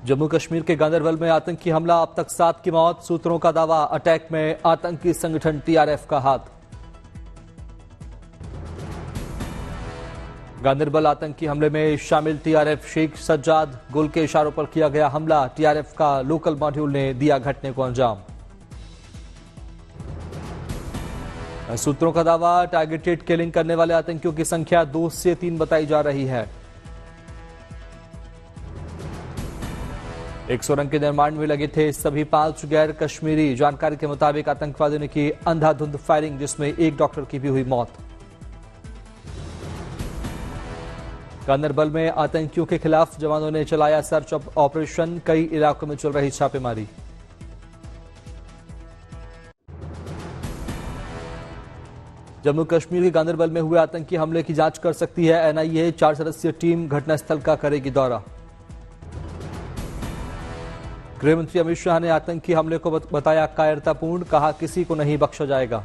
जम्मू कश्मीर के गांदरबल में आतंकी हमला, अब तक 7 की मौत। सूत्रों का दावा, अटैक में आतंकी संगठन टीआरएफ का हाथ। गांदरबल आतंकी हमले में शामिल टीआरएफ शेख सज्जाद गुल के इशारों पर किया गया हमला। टीआरएफ का लोकल मॉड्यूल ने दिया घटने को अंजाम। सूत्रों का दावा, टारगेटेड किलिंग करने वाले आतंकियों की संख्या 2 से 3 बताई जा रही है। एक सुरंग के निर्माण में लगे थे सभी 5 गैर कश्मीरी। जानकारी के मुताबिक आतंकवादियों ने की अंधाधुंध फायरिंग, जिसमें एक डॉक्टर की भी हुई मौत। गांदरबल में आतंकियों के खिलाफ जवानों ने चलाया सर्च ऑपरेशन। कई इलाकों में चल रही छापेमारी। जम्मू कश्मीर के गांदरबल में हुए आतंकी हमले की जांच कर सकती है एनआईए। 4 सदस्यीय टीम घटनास्थल का करेगी दौरा। गृह मंत्री अमित शाह ने आतंकी हमले को बताया कायरतापूर्ण, कहा किसी को नहीं बख्शा जाएगा।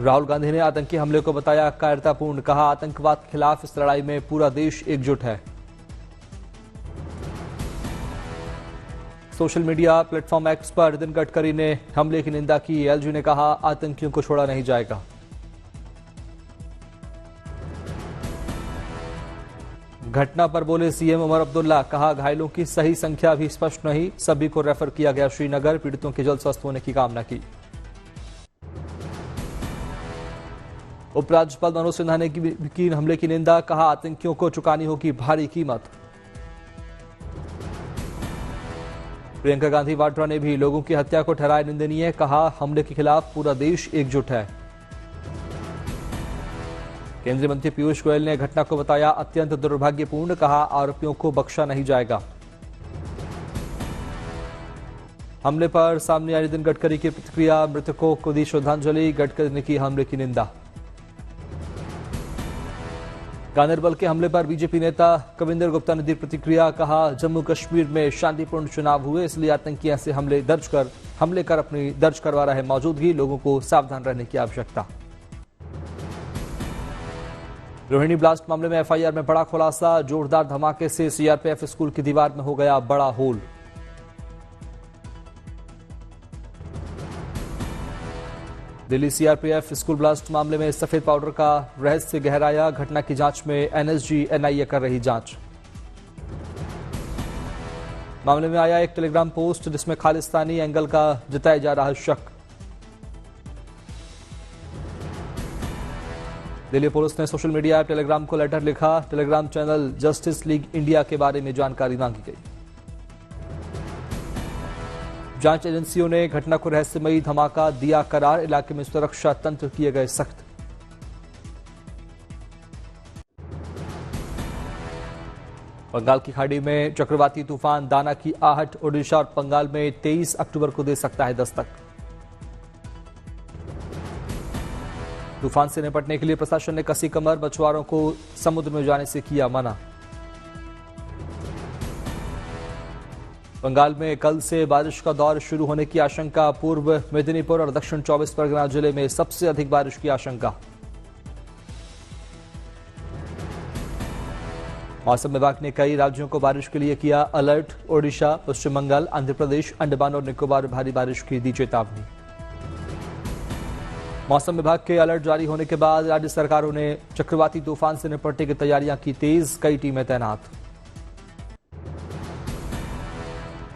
राहुल गांधी ने आतंकी हमले को बताया कायरतापूर्ण, कहा आतंकवाद के खिलाफ इस लड़ाई में पूरा देश एकजुट है। सोशल मीडिया प्लेटफॉर्म एक्स पर नितिन गडकरी ने हमले की निंदा की। एलजी ने कहा आतंकियों को छोड़ा नहीं जाएगा। घटना पर बोले सीएम उमर अब्दुल्ला, कहा घायलों की सही संख्या भी स्पष्ट नहीं, सभी को रेफर किया गया श्रीनगर। पीड़ितों के जल्द स्वस्थ होने की कामना की। उपराज्यपाल मनोज सिन्हा ने की हमले की निंदा, कहा आतंकियों को चुकानी होगी भारी कीमत। प्रियंका गांधी वाड्रा ने भी लोगों की हत्या को ठहराया निंदनीय, कहा हमले के खिलाफ पूरा देश एकजुट है। केंद्रीय मंत्री पीयूष गोयल ने घटना को बताया अत्यंत दुर्भाग्यपूर्ण, कहा आरोपियों को बख्शा नहीं जाएगा। हमले पर सामने आई नितिन गडकरी की प्रतिक्रिया, मृतकों को दी श्रद्धांजलि। गडकरी ने की हमले की निंदा। गांदरबल के हमले पर बीजेपी नेता कविंदर गुप्ता ने दी प्रतिक्रिया, कहा जम्मू कश्मीर में शांतिपूर्ण चुनाव हुए, इसलिए आतंकी ऐसे हमले कर अपनी दर्ज करवा रहे मौजूदगी, लोगों को सावधान रहने की आवश्यकता। रोहिणी ब्लास्ट मामले में एफआईआर में बड़ा खुलासा, जोरदार धमाके से सीआरपीएफ स्कूल की दीवार में हो गया बड़ा hole. Delhi CRPF school blast मामले में सफेद पाउडर का रहस्य गहराया। घटना की जांच में एनएसजी एनआईए कर रही जांच। मामले में आया एक टेलीग्राम पोस्ट, जिसमें खालिस्तानी एंगल का जताया जा रहा शक। दिल्ली पुलिस ने सोशल मीडिया टेलीग्राम को लेटर लिखा। Telegram channel justice league India के बारे में जानकारी मांगी गई। जांच एजेंसियों ने घटना को रहस्यमयी धमाका दिया करार। इलाके में सुरक्षा तंत्र किए गए सख्त। बंगाल की खाड़ी में चक्रवाती तूफान दाना की आहट। ओडिशा और बंगाल में 23 अक्टूबर को दे सकता है दस्तक। तूफान से निपटने के लिए प्रशासन ने कसी कमर। मछुआरों को समुद्र में जाने से किया मना। बंगाल में कल से बारिश का दौर शुरू होने की आशंका। पूर्व मेदिनीपुर और दक्षिण 24 परगना जिले में सबसे अधिक बारिश की आशंका। मौसम विभाग ने कई राज्यों को बारिश के लिए किया अलर्ट। ओडिशा, पश्चिम बंगाल, आंध्र प्रदेश, अंडमान और निकोबार में भारी बारिश की दी चेतावनी। मौसम विभाग के अलर्ट जारी होने के बाद राज्य सरकारों ने चक्रवाती तूफान से निपटने की तैयारियां की तेज। कई टीमें तैनात।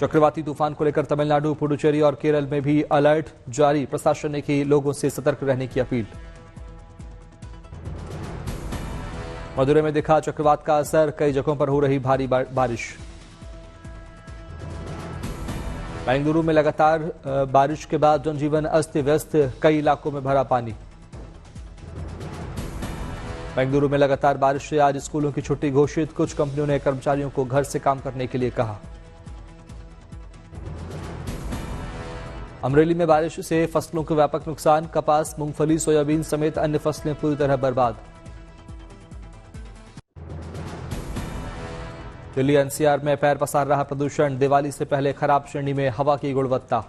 चक्रवाती तूफान को लेकर तमिलनाडु, पुडुचेरी और केरल में भी अलर्ट जारी। प्रशासन ने की लोगों से सतर्क रहने की अपील। मदुरै में दिखा चक्रवात का असर। कई जगहों पर हो रही भारी बारिश। बेंगलुरु में लगातार बारिश के बाद जनजीवन अस्त व्यस्त। कई इलाकों में भरा पानी। बेंगलुरु में लगातार बारिश से आज स्कूलों की छुट्टी घोषित। कुछ कंपनियों ने कर्मचारियों को घर से काम करने के लिए कहा। अमरेली में बारिश से फसलों को व्यापक नुकसान। कपास, मूंगफली, सोयाबीन समेत अन्य फसलें पूरी तरह बर्बाद। दिल्ली एनसीआर में पैर पसार रहा प्रदूषण। दिवाली से पहले खराब श्रेणी में हवा की गुणवत्ता।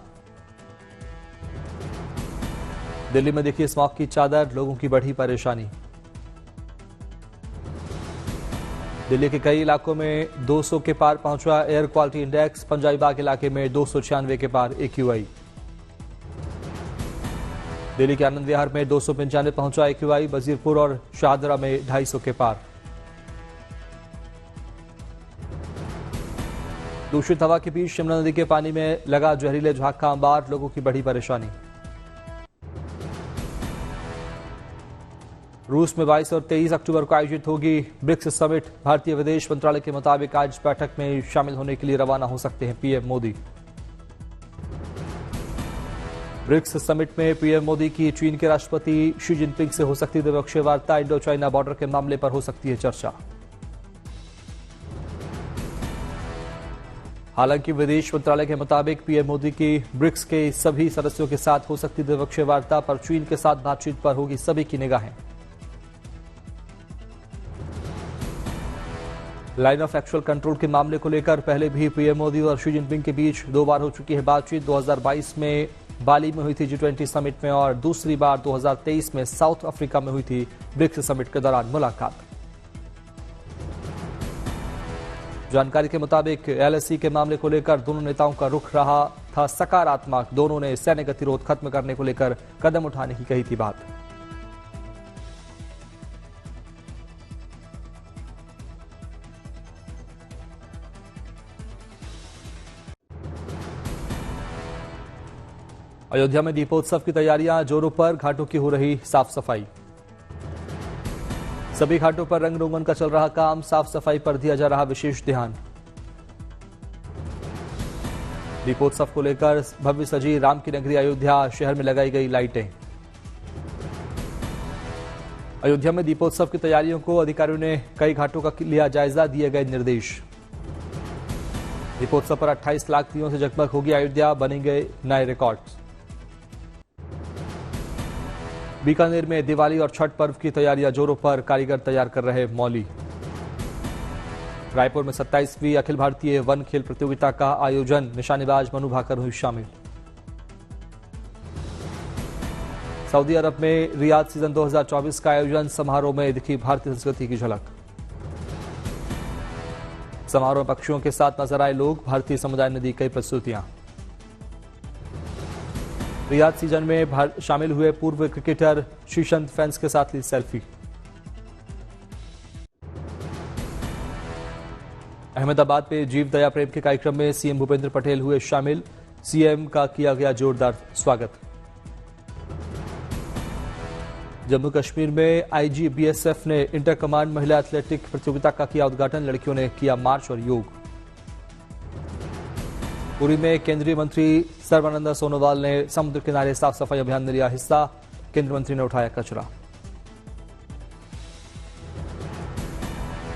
दिल्ली में दिखी स्मॉग की चादर। लोगों की बढ़ी परेशानी। दिल्ली के कई इलाकों में 200 के पार पहुंचा एयर क्वालिटी इंडेक्स। पंजाबी बाग इलाके में 296 के पार AQI। दिल्ली के आनंद विहार में 295 पहुंचा AQI। वजीरपुर और शाहदरा में 250 के पार। दूषित हवा के बीच शिमला नदी के पानी में लगा जहरीले झाग का अंबार, लोगों की बढ़ी परेशानी। रूस में 22 और 23 अक्टूबर को आयोजित होगी ब्रिक्स समिट। भारतीय विदेश मंत्रालय के मुताबिक आज बैठक में शामिल होने के लिए रवाना हो सकते हैं पीएम मोदी। ब्रिक्स समिट में पीएम मोदी की चीन के राष्ट्रपति शी जिनपिंग से हो सकती द्विपक्षीय वार्ता। इंडो चाइना बॉर्डर के मामले पर हो सकती है चर्चा। हालांकि विदेश मंत्रालय के मुताबिक पीएम मोदी की ब्रिक्स के सभी सदस्यों के साथ हो सकती द्विपक्षीय वार्ता पर चीन के साथ बातचीत पर होगी सभी की निगाहें। लाइन ऑफ एक्चुअल कंट्रोल के मामले को लेकर पहले भी पीएम मोदी और शी जिनपिंग के बीच 2 बार हो चुकी है बातचीत। 2022 में बाली में हुई थी G20 समिट में और दूसरी बार 2023 में साउथ अफ्रीका में हुई थी ब्रिक्स समिट के दौरान मुलाकात। जानकारी के मुताबिक LSE के मामले को लेकर दोनों नेताओं का रुख रहा था सकारात्मक। दोनों ने सैन्य गतिरोध खत्म करने को लेकर कदम उठाने की कही थी बात। अयोध्या में दीपोत्सव की तैयारियां जोरों पर, घाटों की हो रही साफ सफाई। सभी घाटों पर रंग रोगन का चल रहा काम, साफ सफाई पर दिया जा रहा विशेष ध्यान। दीपोत्सव को लेकर भव्य सजी राम की नगरी अयोध्या, शहर में लगाई गई लाइटें। अयोध्या में दीपोत्सव की तैयारियों को अधिकारियों ने कई घाटों का लिया जायजा, दिए गए निर्देश। दीपोत्सव पर 28 लाख दियों से जगमग होगी अयोध्या, बनेंगे नए रिकॉर्ड्स। बीकानेर में दिवाली और छठ पर्व की तैयारियां जोरों पर, कारीगर तैयार कर रहे मौली। रायपुर में 27वीं अखिल भारतीय वन खेल प्रतियोगिता का आयोजन, निशानेबाज मनु भाकर हुई शामिल। सऊदी अरब में रियाद सीजन 2024 का आयोजन, समारोह में दिखी भारतीय संस्कृति की झलक। समारोह में पक्षियों के साथ नजर आए लोग, भारतीय समुदाय ने दी कई प्रस्तुतियां। रियाद सीजन में शामिल हुए पूर्व क्रिकेटर श्रीसंत फैंस के साथ ली सेल्फी। अहमदाबाद में जीव दया प्रेम के कार्यक्रम में सीएम भूपेंद्र पटेल हुए शामिल, सीएम का किया गया जोरदार स्वागत। जम्मू कश्मीर में आईजी बीएसएफ ने इंटर कमांड महिला एथलेटिक प्रतियोगिता का किया उद्घाटन, लड़कियों ने किया मार्च और योग। पुरी में केंद्रीय मंत्री सर्बानंद सोनोवाल ने समुद्र किनारे साफ सफाई अभियान में लिया हिस्सा, केंद्रीय मंत्री ने उठाया कचरा।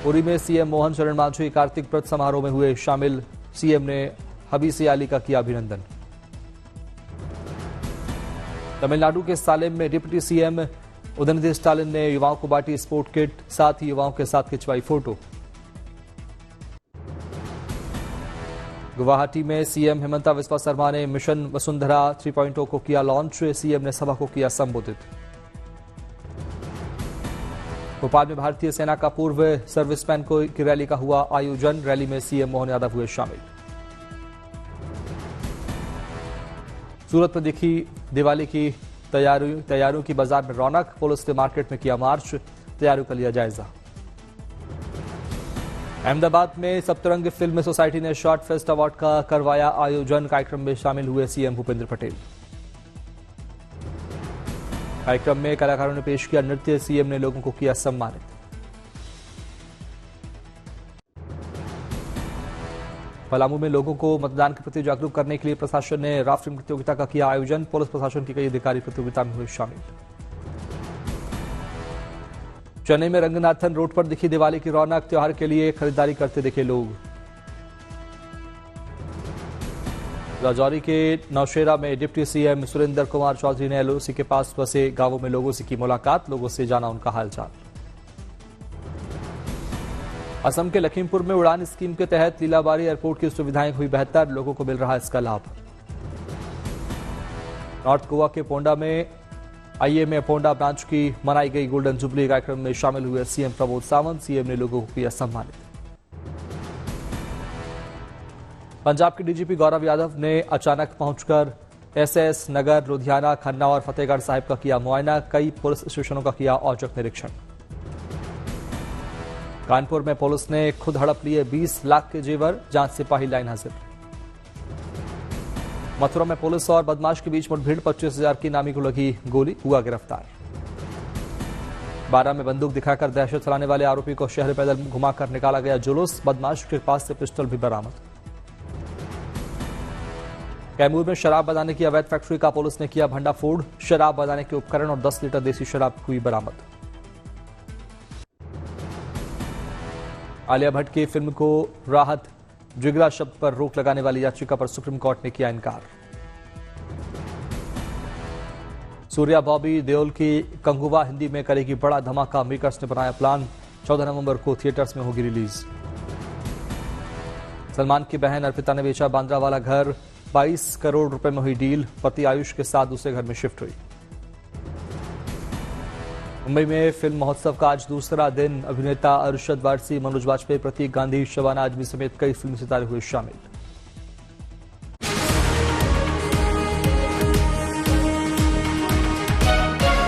पुरी में सीएम मोहन चरण मांझी कार्तिक व्रत समारोह में हुए शामिल, सीएम ने हबीसी आली का किया अभिनंदन। तमिलनाडु के सालेम में डिप्टी सीएम उदयनिधि स्टालिन ने युवाओं को बांटी स्पोर्ट किट, साथ ही युवाओं के साथ खिंचवाई फोटो। गुवाहाटी में सीएम हेमंता बिस्वा शर्मा ने मिशन वसुंधरा 3.0 को किया लॉन्च, सीएम ने सभा को किया संबोधित। भोपाल में भारतीय सेना का पूर्व सर्विसमैन की रैली का हुआ आयोजन, रैली में सीएम मोहन यादव हुए शामिल। सूरत में दिखी दिवाली की तैयारियों की बाजार में रौनक, पुलिस ने मार्केट में किया मार्च, तैयारियों का लिया जायजा। अहमदाबाद में सप्तरंग फिल्म सोसाइटी ने शॉर्ट फेस्ट अवार्ड का करवाया आयोजन, कार्यक्रम में शामिल हुए सीएम भूपेंद्र पटेल। कार्यक्रम में कलाकारों ने पेश किया नृत्य, सीएम ने लोगों को किया सम्मानित। पलामू में लोगों को मतदान के प्रति जागरूक करने के लिए प्रशासन ने राफ्टिंग प्रतियोगिता का किया आयोजन, पुलिस प्रशासन के कई अधिकारी प्रतियोगिता में हुए शामिल। चेन्नई में रंगनाथन रोड पर दिखी दिवाली की रौनक, त्योहार के लिए खरीदारी करते दिखे लोग। राजौरी के नौशेरा में डिप्टी सीएम सुरेंद्र कुमार चौधरी ने एलओसी के पास बसे गांवों में लोगों से की मुलाकात, लोगों से जाना उनका हालचाल। असम के लखीमपुर में उड़ान स्कीम के तहत लीलाबारी एयरपोर्ट की सुविधाएं हुई बेहतर, लोगों को मिल रहा इसका लाभ। नॉर्थ गोवा के पोंडा में आईएमए पोंडा ब्रांच की मनाई गई गोल्डन जुबली कार्यक्रम में शामिल हुए सीएम प्रमोद सावंत। सीएम ने लोगों को किया सम्मानित। पंजाब के डीजीपी गौरव यादव ने अचानक पहुंचकर एसएस, नगर, लुधियाना, खन्ना और फतेहगढ़ साहिब का किया मुआयना। कई पुलिस स्टेशनों का किया औचक निरीक्षण। कानपुर में पुलिस ने खुद हड़प लिए 20 लाख के जेवर, जांच सिपाही लाइन हाजिर। मथुरा में पुलिस और बदमाश के बीच मुठभेड़, 25,000 की नामी को लगी गोली, हुआ गिरफ्तार। बारा में बंदूक दिखाकर दहशत फैलाने वाले आरोपी को शहर पैदल घुमाकर निकाला गया जुलूस, बदमाश के पास से पिस्टल भी बरामद। कैमूर में शराब बनाने की अवैध फैक्ट्री का पुलिस ने किया भंडाफोड़, शराब बनाने के उपकरण और 10 लीटर देसी शराब हुई बरामद। आलिया भट्ट की फिल्म को राहत जिगरा शब्द पर रोक लगाने वाली याचिका पर सुप्रीम कोर्ट ने किया इनकार। सूर्या बॉबी देओल की कंगुवा हिंदी में करेगी बड़ा धमाका, मेकर्स ने बनाया प्लान, 14 नवंबर को थिएटर्स में होगी रिलीज। सलमान की बहन अर्पिता ने बेचा बांद्रा वाला घर, 22 करोड़ रुपए में हुई डील, पति आयुष के साथ दूसरे घर में शिफ्ट हुई। मुंबई में फिल्म महोत्सव का आज दूसरा दिन, अभिनेता अरशद वारसी, मनोज वाजपेयी, प्रतीक गांधी, शबाना आजमी समेत कई फिल्मी सितारे हुए शामिल।